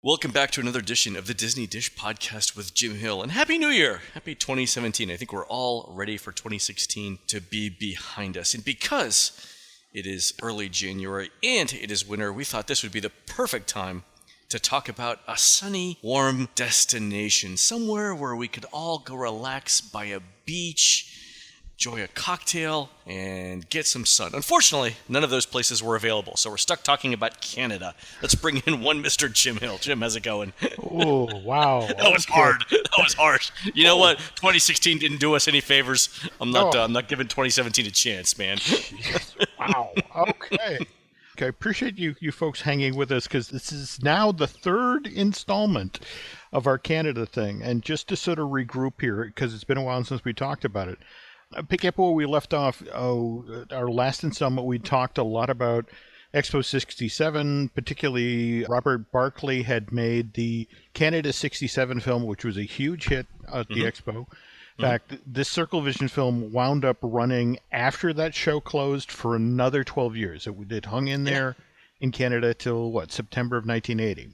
Welcome back to another edition of the Disney Dish Podcast with Jim Hill, and Happy New Year! Happy 2017. I think we're all ready for 2016 to be behind us. And because it is early January and it is winter, we thought this would be the perfect time to talk about a sunny, warm destination. Somewhere where we could all go relax by a beach, enjoy a cocktail, and get some sun. Unfortunately, none of those places were available, so we're stuck talking about Canada. Let's bring in one Mr. Jim Hill. Jim, how's it going? Oh, wow. That was hard. That was harsh. You know what? 2016 didn't do us any favors. I'm not giving 2017 a chance, man. Wow. Okay. I appreciate you folks hanging with us because this is now the third installment of our Canada thing. And just to sort of regroup here, because it's been a while since we talked about it, pick up where we left off. Our last installment, we talked a lot about Expo 67, particularly Robert Barkley had made the Canada 67 film, which was a huge hit at the Expo. In fact, this Circle Vision film wound up running after that show closed for another 12 years. It hung in there in Canada till, September of 1980.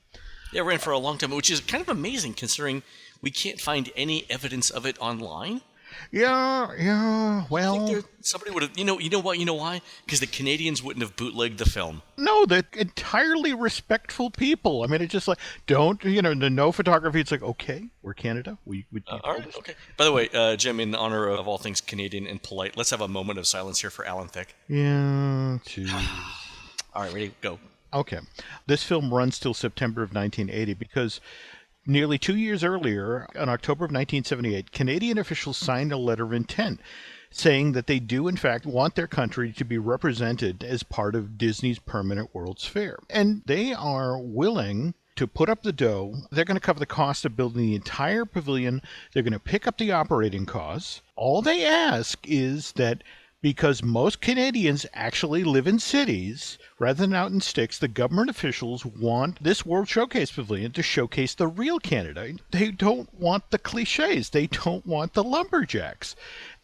Yeah, it ran for a long time, which is kind of amazing considering we can't find any evidence of it online. Yeah, well... I think somebody would have... You know why? Because the Canadians wouldn't have bootlegged the film. No, they're entirely respectful people. I mean, it's just like, no photography. It's like, okay, we're Canada. We all right, okay. By the way, Jim, in honor of all things Canadian and polite, let's have a moment of silence here for Alan Thicke. Yeah, geez. All right, ready? Go. Okay. This film runs till September of 1980 because... Nearly 2 years earlier, in October of 1978, Canadian officials signed a letter of intent saying that they do, in fact, want their country to be represented as part of Disney's permanent World's Fair. And they are willing to put up the dough. They're going to cover the cost of building the entire pavilion. They're going to pick up the operating costs. All they ask is that because most Canadians actually live in cities rather than out in sticks, the government officials want this World Showcase Pavilion to showcase the real Canada. They don't want the cliches. They don't want the lumberjacks.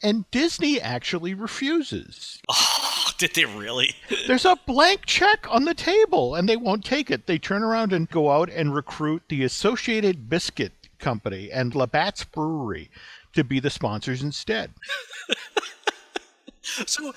And Disney actually refuses. Oh, did they really? There's a blank check on the table, and they won't take it. They turn around and go out and recruit the Associated Biscuit Company and Labatt's Brewery to be the sponsors instead. So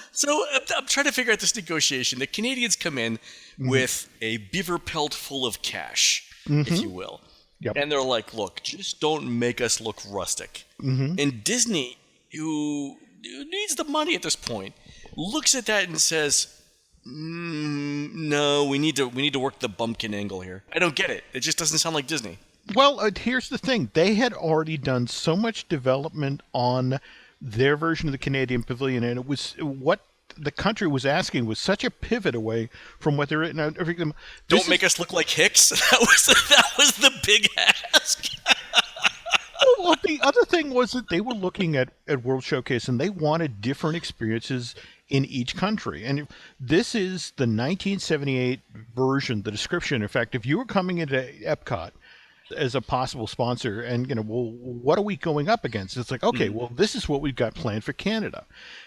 I'm trying to figure out this negotiation. The Canadians come in with a beaver pelt full of cash, if you will. Yep. And they're like, look, just don't make us look rustic. And Disney, who needs the money at this point, looks at that and says, no, we need to work the bumpkin angle here. I don't get it. It just doesn't sound like Disney. Well, here's the thing. They had already done so much development on their version of the Canadian Pavilion, and it was what the country was asking was such a pivot away from what they're... Don't make us look like Hicks? That was the big ask. Well, the other thing was that they were looking at World Showcase, and they wanted different experiences in each country. And this is the 1978 version, the description. In fact, if you were coming into Epcot as a possible sponsor and, well, what are we going up against? It's like, okay, well, this is what we've got planned for Canada.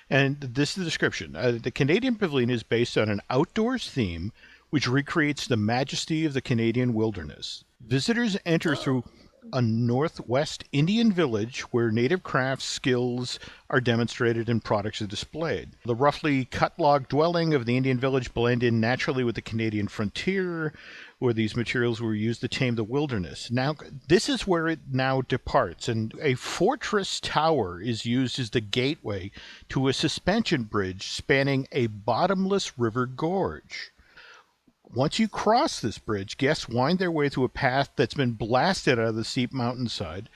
And this is the description. The Canadian Pavilion is based on an outdoors theme which recreates the majesty of the Canadian wilderness. Visitors enter through a northwest Indian village where native crafts skills are demonstrated and products are displayed. The roughly cut log dwelling of the Indian village blend in naturally with the Canadian frontier, where these materials were used to tame the wilderness. Now, this is where it now departs, and a fortress tower is used as the gateway to a suspension bridge spanning a bottomless river gorge. Once you cross this bridge, guests wind their way through a path that's been blasted out of the steep mountainside.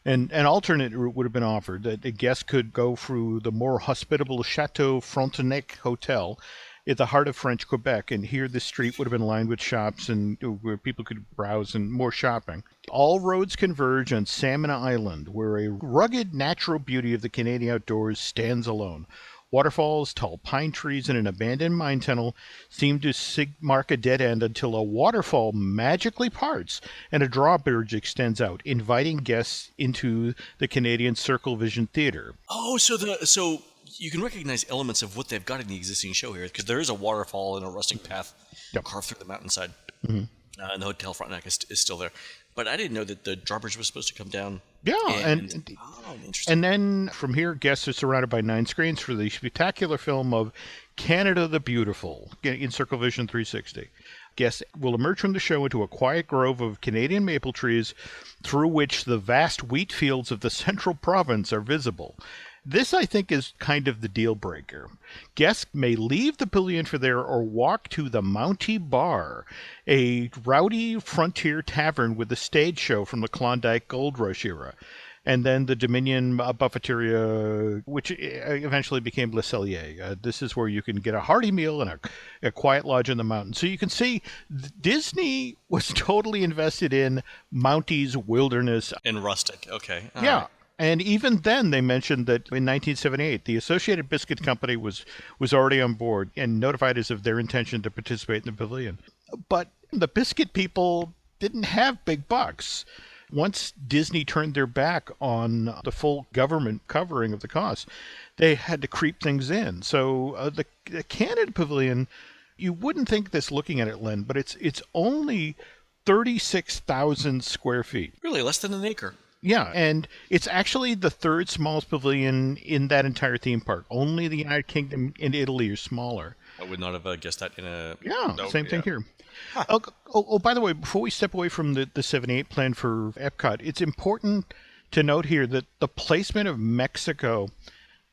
And an alternate route would have been offered, that a guest could go through the more hospitable Chateau Frontenac Hotel at the heart of French Quebec, and here the street would have been lined with shops and where people could browse and more shopping. All roads converge on Salmon Island, where a rugged natural beauty of the Canadian outdoors stands alone. Waterfalls, tall pine trees, and an abandoned mine tunnel seem to mark a dead end until a waterfall magically parts and a drawbridge extends out, inviting guests into the Canadian Circle Vision Theatre. Oh, so you can recognize elements of what they've got in the existing show here, because there is a waterfall and a rustic path carved through the mountainside. And the Hotel Frontenac is still there. But I didn't know that the drawbridge was supposed to come down. Yeah, Interesting. and then from here, guests are surrounded by 9 screens for the spectacular film of Canada the Beautiful in Circle Vision 360. Guests will emerge from the show into a quiet grove of Canadian maple trees through which the vast wheat fields of the central province are visible. This, I think, is kind of the deal breaker. Guests may leave the pavilion for there or walk to the Mountie Bar, a rowdy frontier tavern with a stage show from the Klondike Gold Rush era, and then the Dominion Buffeteria, which eventually became Le Cellier. This is where you can get a hearty meal and a quiet lodge in the mountains. So you can see Disney was totally invested in Mountie's wilderness. And rustic. Okay. All Yeah. right. And even then, they mentioned that in 1978, the Associated Biscuit Company was already on board and notified us of their intention to participate in the pavilion. But the biscuit people didn't have big bucks. Once Disney turned their back on the full government covering of the cost, they had to creep things in. So the Canada Pavilion, you wouldn't think this looking at it, Len, but it's only 36,000 square feet. Really, less than an acre. Yeah, and it's actually the third smallest pavilion in that entire theme park. Only the United Kingdom and Italy are smaller. I would not have guessed that in a... Yeah, No, same thing yeah. here. By the way, before we step away from the 78 plan for Epcot, it's important to note here that the placement of Mexico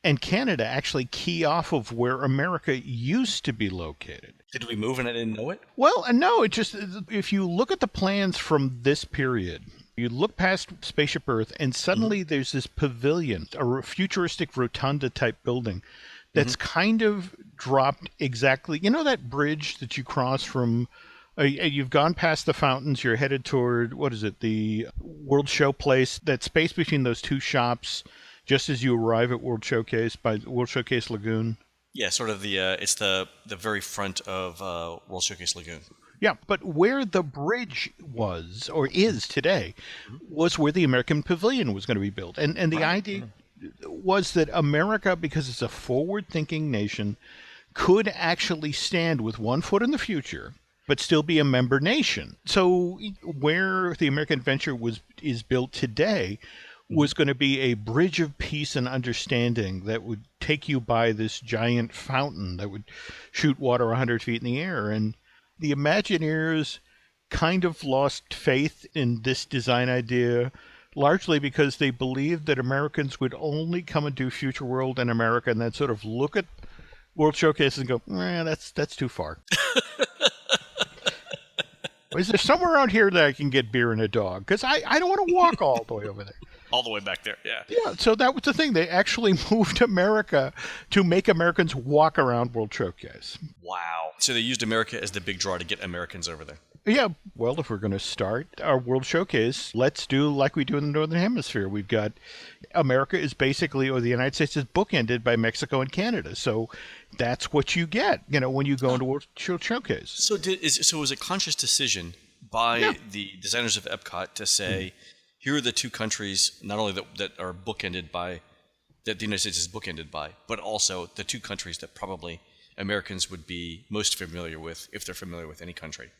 and Canada actually key off of where America used to be located. Did we move and I didn't know it? Well, no, it just, if you look at the plans from this period, you look past Spaceship Earth, and suddenly there's this pavilion, a futuristic rotunda type building that's kind of dropped exactly. You know that bridge that you cross from? You've gone past the fountains. You're headed toward, what is it? The World Show Place. That space between those two shops, just as you arrive at World Showcase by World Showcase Lagoon. Yeah, sort of it's the very front of World Showcase Lagoon. Yeah, but where the bridge was, or is today, was where the American Pavilion was going to be built. And the idea was that America, because it's a forward-thinking nation, could actually stand with one foot in the future, but still be a member nation. So where the American Adventure is built today was going to be a bridge of peace and understanding that would take you by this giant fountain that would shoot water 100 feet in the air. And the Imagineers kind of lost faith in this design idea, largely because they believed that Americans would only come and do Future World in America and then sort of look at World Showcase and go, that's too far. Is there somewhere around here that I can get beer and a dog? Because I don't want to walk all the way over there. All the way back there, yeah. Yeah, so that was the thing. They actually moved America to make Americans walk around World Showcase. Wow. So they used America as the big draw to get Americans over there. Yeah, well, if we're going to start our World Showcase, let's do like we do in the Northern Hemisphere. We've got America is basically, or the United States is bookended by Mexico and Canada. So that's what you get, when you go into World Showcase. So it was a conscious decision by the designers of Epcot to say, here are the two countries, not only that are bookended by, that the United States is bookended by, but also the two countries that probably Americans would be most familiar with, if they're familiar with any country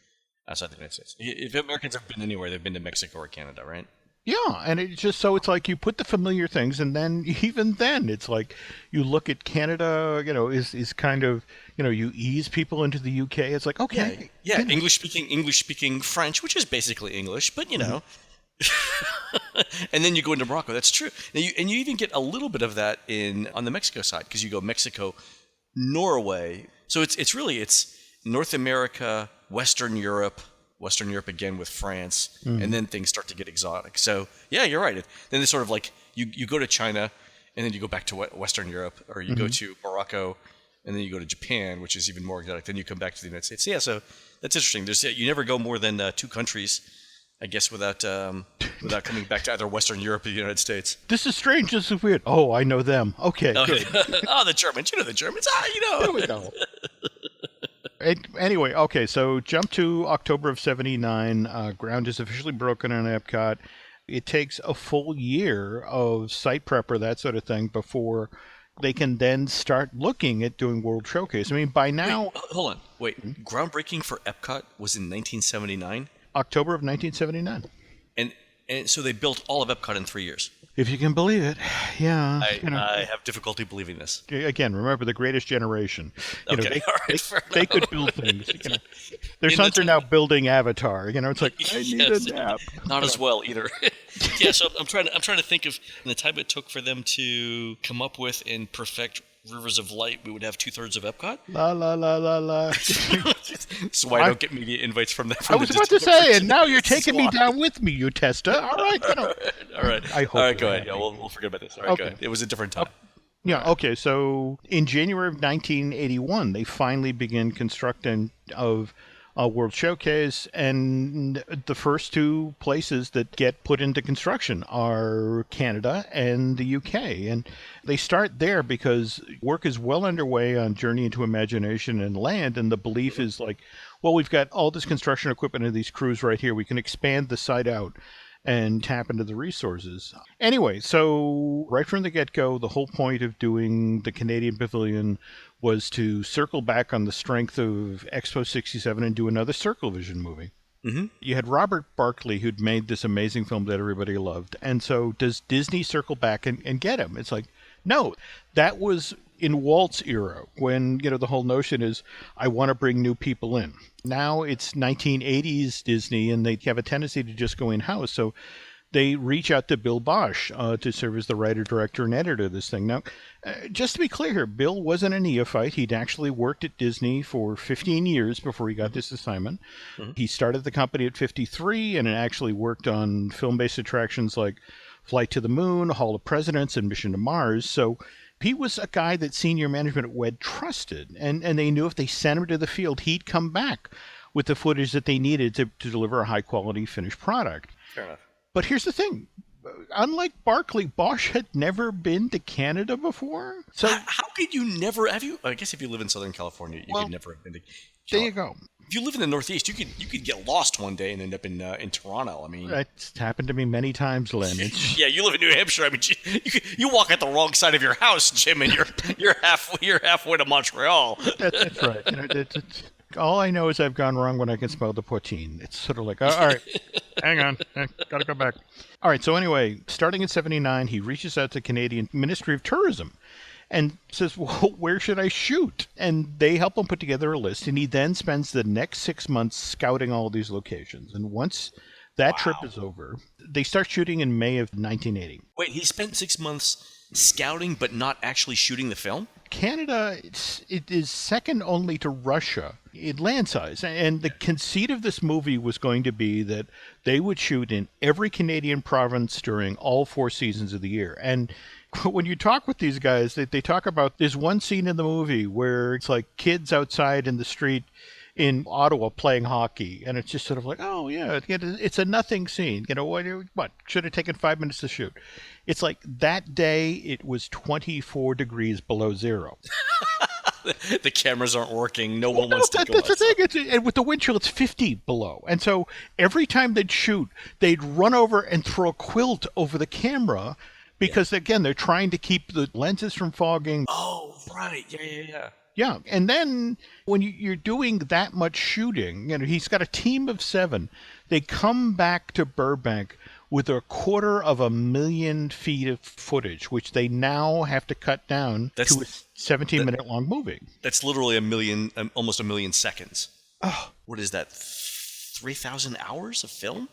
outside the United States. If Americans have been anywhere, they've been to Mexico or Canada, right? Yeah, and it's just so it's like you put the familiar things, and then even then it's like you look at Canada, is kind of, you ease people into the UK. It's like, okay. Yeah, English speaking French, which is basically English, but and then you go into Morocco. That's true. Now you even get a little bit of that on the Mexico side, because you go Mexico, Norway. So it's really North America, Western Europe again with France, and then things start to get exotic. So yeah, you're right. Then it's sort of like you go to China, and then you go back to Western Europe, or you go to Morocco, and then you go to Japan, which is even more exotic. Then you come back to the United States. Yeah, so that's interesting. You never go more than two countries, I guess, without coming back to either Western Europe or the United States. This is strange. This is weird. Oh, I know them. Okay, good. Oh, the Germans. You know the Germans. There we go. Anyway, okay, so jump to October of 79. Ground is officially broken on Epcot. It takes a full year of site prep or that sort of thing before they can then start looking at doing World Showcase. I mean, by now... Wait, hold on. Wait, groundbreaking for Epcot was in 1979? October of 1979. And so they built all of Epcot in 3 years. If you can believe it, yeah. I have difficulty believing this. Again, remember the greatest generation. Okay, all right, fair they enough. could build things. Their In sons the are now building Avatar. It's like, I need Yes. a nap. Not as well either. Yeah, so I'm trying to think of the time it took for them to come up with and perfect Rivers of Light. We would have 2/3 of Epcot. La la la la la. So why I don't get media invites from that. I was about to say, and now you're taking me down with me, you Testa. All right, All right. I hope All right, you're go ahead. happy. Yeah, we'll forget about this. All right, Okay. go ahead. It was a different time. Yeah, okay, so in January of 1981, they finally begin constructing of a World Showcase, and the first two places that get put into construction are Canada and the UK. And they start there because work is well underway on Journey into Imagination and Land, and the belief is like, well, we've got all this construction equipment and these crews right here. We can expand the site out and tap into the resources. Anyway, so right from the get-go, the whole point of doing the Canadian Pavilion was to circle back on the strength of Expo 67 and do another Circle Vision movie. Mm-hmm. You had Robert Barkley, who'd made this amazing film that everybody loved. And so does Disney circle back and get him? It's like, no, that was in Walt's era when, the whole notion is, I want to bring new people in. Now it's 1980s Disney, and they have a tendency to just go in-house. So they reach out to Bill Bosch to serve as the writer, director, and editor of this thing. Now, just to be clear here, Bill wasn't a neophyte. He'd actually worked at Disney for 15 years before he got this assignment. Mm-hmm. He started the company at 53 and actually worked on film-based attractions like Flight to the Moon, Hall of Presidents, and Mission to Mars. So he was a guy that senior management at WED trusted, and they knew if they sent him to the field, he'd come back with the footage that they needed to deliver a high-quality finished product. Fair enough. But here's the thing. Unlike Barkley, Bosch had never been to Canada before. So how could you never have you? I guess if you live in Southern California, you could never have been to. There you go. If you live in the Northeast, you could get lost one day and end up in Toronto. I mean, that's happened to me many times, Len. Yeah, you live in New Hampshire. I mean, you walk at the wrong side of your house, Jim, and you're halfway to Montreal. That's right. All I know is I've gone wrong when I can smell the poutine. It's sort of like, all right, hang on, gotta go back. All right, so anyway, starting in 79, he reaches out to Canadian Ministry of Tourism and says, well, where should I shoot? And they help him put together a list, and he then spends the next 6 months scouting all these locations. And once that trip is over, they start shooting in May of 1980. Wait, he spent 6 months scouting but not actually shooting the film? Canada, it is second only to Russia in land size. And the conceit of this movie was going to be that they would shoot in every Canadian province during all 4 seasons of the year. And when you talk with these guys, they talk about, there's one scene in the movie where it's like kids outside in the street in Ottawa playing hockey, and it's just sort of like, oh yeah, it's a nothing scene. What should have taken 5 minutes to shoot? It's like that day it was 24 degrees below zero. The cameras aren't working. No one wants to go. That's the thing. And with the wind chill, it's 50 below, and so every time they'd shoot, they'd run over and throw a quilt over the camera. Because, again, they're trying to keep the lenses from fogging. Oh, right. Yeah. Yeah. And then when you're doing that much shooting, he's got a team of 7. They come back to Burbank with 250,000 feet of footage, which they now have to cut down to a 17-minute long movie. That's literally almost a million seconds. Oh. What is that? 3,000 hours of film?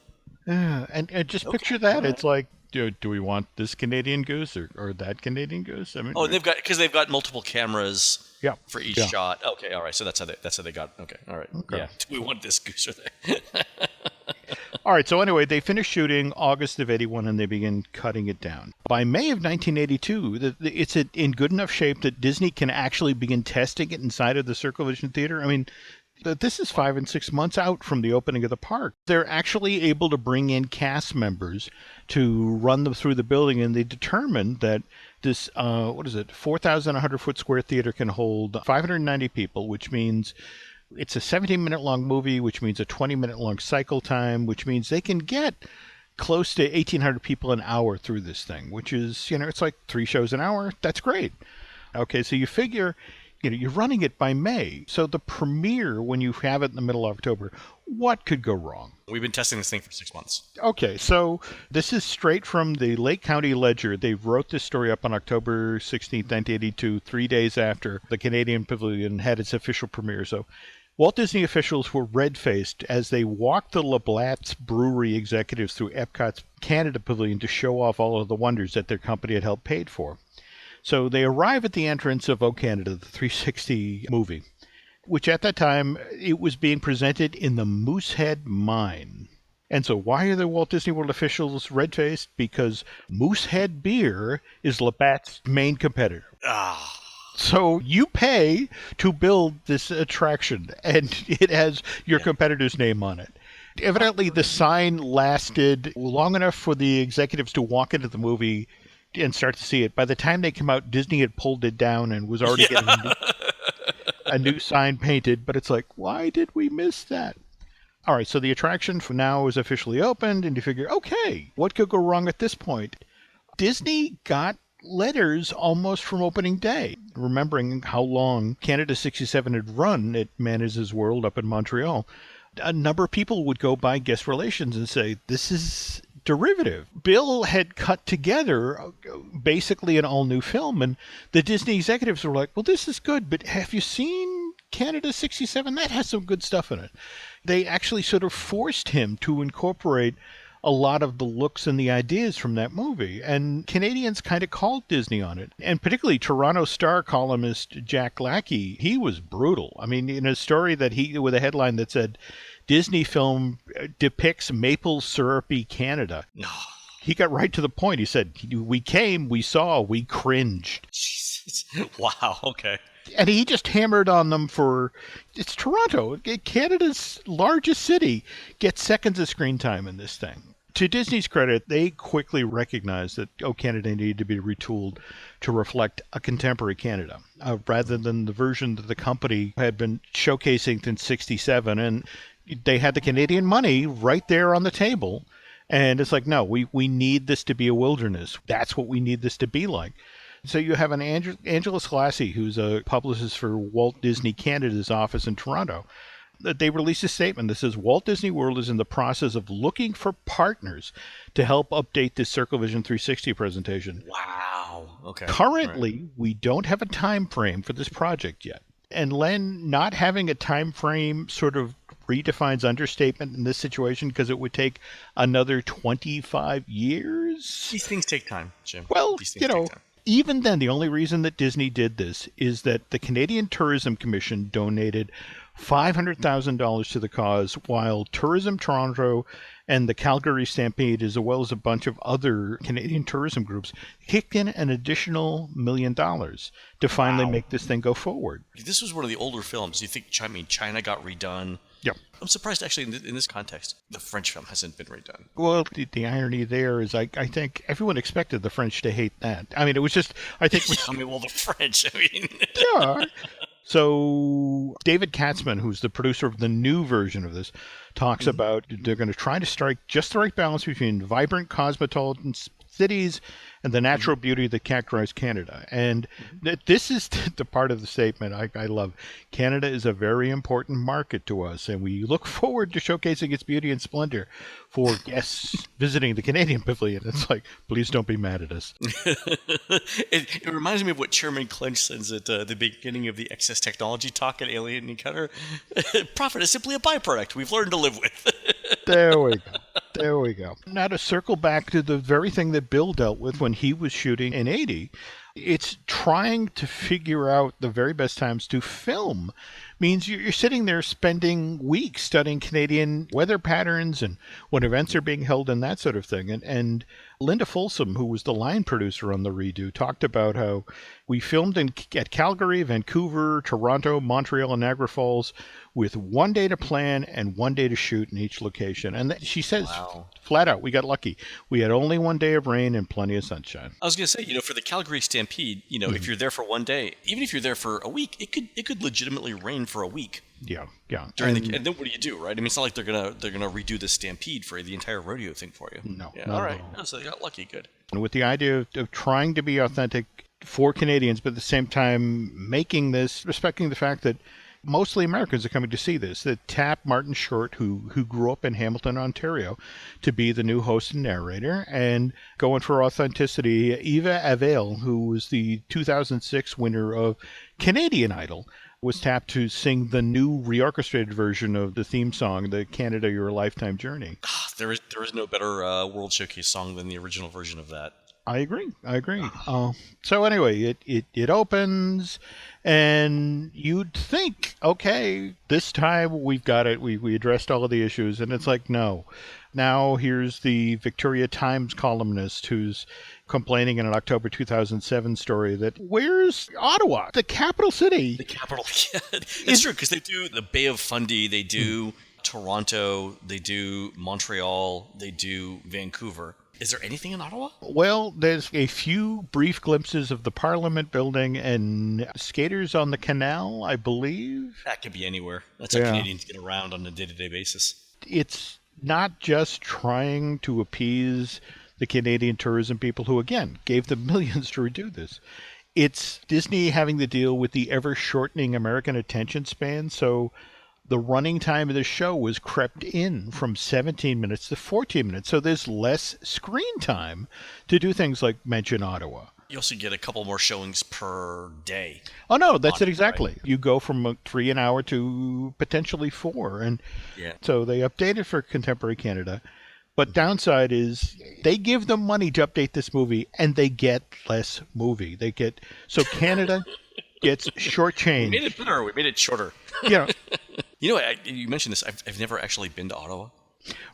Yeah. And just picture that. It's like, do we want this Canadian goose or that Canadian goose? I mean, they've got multiple cameras for each shot. Okay, all right. So that's how they got. Okay, all right. Okay. Yeah. Do we want this goose or that? All right. So anyway, they finish shooting August of 81 and they begin cutting it down. By May of 1982, it's in good enough shape that Disney can actually begin testing it inside of the Circle Vision Theater. I mean, this is 5 and 6 months out from the opening of the park. They're actually able to bring in cast members to run them through the building, and they determined that this, 4,100-foot square theater can hold 590 people, which means it's a 17-minute long movie, which means a 20-minute long cycle time, which means they can get close to 1,800 people an hour through this thing, which is, it's like 3 shows an hour. That's great. Okay, so you figure you're running it by May. So the premiere, when you have it in the middle of October, what could go wrong? We've been testing this thing for 6 months. Okay, so this is straight from the Lake County Ledger. They wrote this story up on October 16th, 1982, 3 days after the Canadian Pavilion had its official premiere. So Walt Disney officials were red-faced as they walked the Labatt's Brewery executives through Epcot's Canada Pavilion to show off all of the wonders that their company had helped paid for. So they arrive at the entrance of O Canada, the 360 movie, which at that time, it was being presented in the Moosehead Mine. And so why are the Walt Disney World officials red-faced? Because Moosehead beer is Labatt's main competitor. Ah. So you pay to build this attraction, and it has your competitor's name on it. Evidently, the sign lasted long enough for the executives to walk into the movie and start to see it. By the time they came out, Disney had pulled it down and was already getting a new sign painted. But it's like, why did we miss that? All right, so the attraction for now is officially opened, and you figure, okay, what could go wrong at this point? Disney got letters almost from opening day, remembering how long Canada 67 had run at Maniz's World up in Montreal. A number of people would go by guest relations and say, this is derivative. Bill had cut together basically an all-new film, and the Disney executives were like, well, this is good, but have you seen Canada 67? That has some good stuff in it. They actually sort of forced him to incorporate a lot of the looks and the ideas from that movie. And Canadians kind of called Disney on it. And particularly Toronto Star columnist Jack Lackey, he was brutal. I mean, in a story that with a headline that said, Disney film depicts maple syrupy Canada. No. He got right to the point. He said, we came, we saw, we cringed. Jesus. Wow. Okay. And he just hammered on them it's Toronto, Canada's largest city, gets seconds of screen time in this thing. To Disney's credit, they quickly recognized that Canada needed to be retooled to reflect a contemporary Canada, rather than the version that the company had been showcasing since '67. And they had the Canadian money right there on the table. And it's like, no, we need this to be a wilderness. That's what we need this to be like. So you have an Angela Slassie, who's a publicist for Walt Disney Canada's office in Toronto. They released a statement that says Walt Disney World is in the process of looking for partners to help update this Circle Vision 360 presentation. Wow. Okay. Currently, we don't have a time frame for this project yet. And Len, not having a time frame sort of redefines understatement in this situation, because it would take another 25 years. These things take time, Jim. Well, These things take time. Even then, the only reason that Disney did this is that the Canadian Tourism Commission donated $500,000 to the cause, while Tourism Toronto and the Calgary Stampede, as well as a bunch of other Canadian tourism groups, kicked in an additional $1 million to finally make this thing go forward. This was one of the older films. You think, China got redone? Yep. I'm surprised, actually, in this context, the French film hasn't been redone. Well, the irony there is I think everyone expected the French to hate that. I mean, it was just, I think... the French, Yeah. So David Katzman, who's the producer of the new version of this, talks about they're going to try to strike just the right balance between vibrant cosmopolitan cities and the natural beauty that characterize Canada. And this is the part of the statement I love. Canada is a very important market to us, and we look forward to showcasing its beauty and splendor for guests visiting the Canadian Pavilion. It's like, please don't be mad at us. It reminds me of what Chairman Clinch says at the beginning of the excess technology talk at Alien Encounter. Profit is simply a byproduct we've learned to live with. There we go. There we go. Now to circle back to the very thing that Bill dealt with when he was shooting in 80, it's trying to figure out the very best times to film. Means you're sitting there spending weeks studying Canadian weather patterns and when events are being held and that sort of thing. And Linda Folsom, who was the line producer on the redo, talked about how we filmed at Calgary, Vancouver, Toronto, Montreal, and Niagara Falls with 1 day to plan and 1 day to shoot in each location. And she says, flat out, we got lucky. We had only 1 day of rain and plenty of sunshine. I was going to say, for the Calgary Stampede, stampede, if you're there for one day, even if you're there for a week, it could legitimately rain for a week. Yeah. And then what do you do, right? I mean, it's not like they're gonna redo the stampede for the entire rodeo thing for you. No. Yeah. Not All at right. all. Oh, so they got lucky. Good. And with the idea of trying to be authentic for Canadians, but at the same time making this, respecting the fact that mostly Americans are coming to see this, that tap Martin Short, who grew up in Hamilton, Ontario, to be the new host and narrator, and going for authenticity, Eva Avail, who was the 2006 winner of Canadian Idol, was tapped to sing the new reorchestrated version of the theme song, the Canada Your Lifetime Journey. There is no better World Showcase song than the original version of that. I agree. So anyway, it opens, and you'd think, okay, this time we've got it. We addressed all of the issues, and it's like, no. Now here's the Victoria Times columnist who's complaining in an October 2007 story that where's Ottawa, the capital city? The capital. Yeah, it's true, because they do the Bay of Fundy, they do Toronto, they do Montreal, they do Vancouver. Is there anything in Ottawa? Well, there's a few brief glimpses of the Parliament building and skaters on the canal, I believe. That could be anywhere. That's how Canadians get around on a day-to-day basis. It's not just trying to appease the Canadian tourism people who, again, gave them millions to redo this. It's Disney having to deal with the ever-shortening American attention span, so the running time of the show was crept in from 17 minutes to 14 minutes. So there's less screen time to do things like mention Ottawa. You also get a couple more showings per day. Oh, no, that's it exactly. Right? You go from 3 an hour to potentially 4. And so they updated for Contemporary Canada. But downside is they give them money to update this movie, and they get less movie. So Canada gets shortchanged. We made it better. We made it shorter. Yeah. You mentioned this. I've never actually been to Ottawa.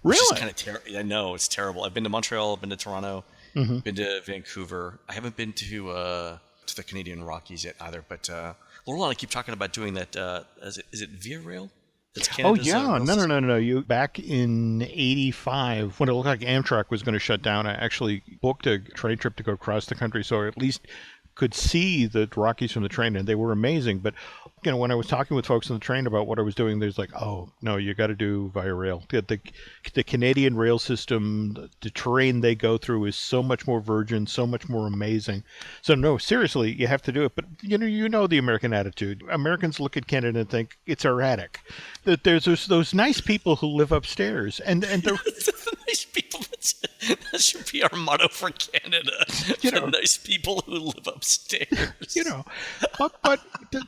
Really? Kind of I know, it's terrible. I've been to Montreal, I've been to Toronto, been to Vancouver. I haven't been to the Canadian Rockies yet either. But Laurel and I keep talking about doing that. Is it Via Rail? That's Canada's, No. You back in '85 when it looked like Amtrak was going to shut down. I actually booked a train trip to go across the country, so I at least could see the Rockies from the train, and they were amazing. But when I was talking with folks on the train about what I was doing, there's like, oh no, you got to do via rail. The Canadian rail system, the terrain they go through is so much more virgin, so much more amazing. So no, seriously, you have to do it. But you know the American attitude. Americans look at Canada and think it's erratic. That there's those nice people who live upstairs, and the nice people. That should be our motto for Canada. The nice people who live upstairs. But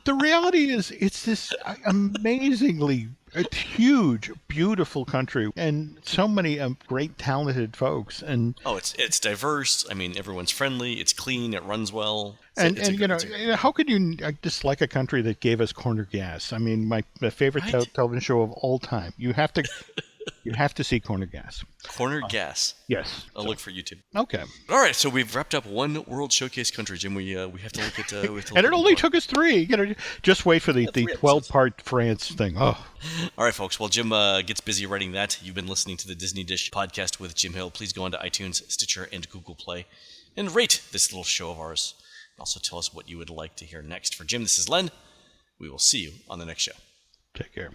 the reality is, it's this amazingly huge, beautiful country, and so many great, talented folks. And it's diverse. I mean, everyone's friendly. It's clean. It runs well. How could you dislike a country that gave us Corner Gas? I mean, my favorite television show of all time. You have to see Corner Gas. Corner Gas. Yes. I'll look for YouTube. Okay. All right. So we've wrapped up one World Showcase country, Jim. We have to look at. And it only took us 3. Just wait for the 12-part France thing. Oh. All right, folks. While Jim gets busy writing that, you've been listening to the Disney Dish podcast with Jim Hill. Please go onto iTunes, Stitcher, and Google Play, and rate this little show of ours. And also tell us what you would like to hear next. For Jim, this is Len. We will see you on the next show. Take care.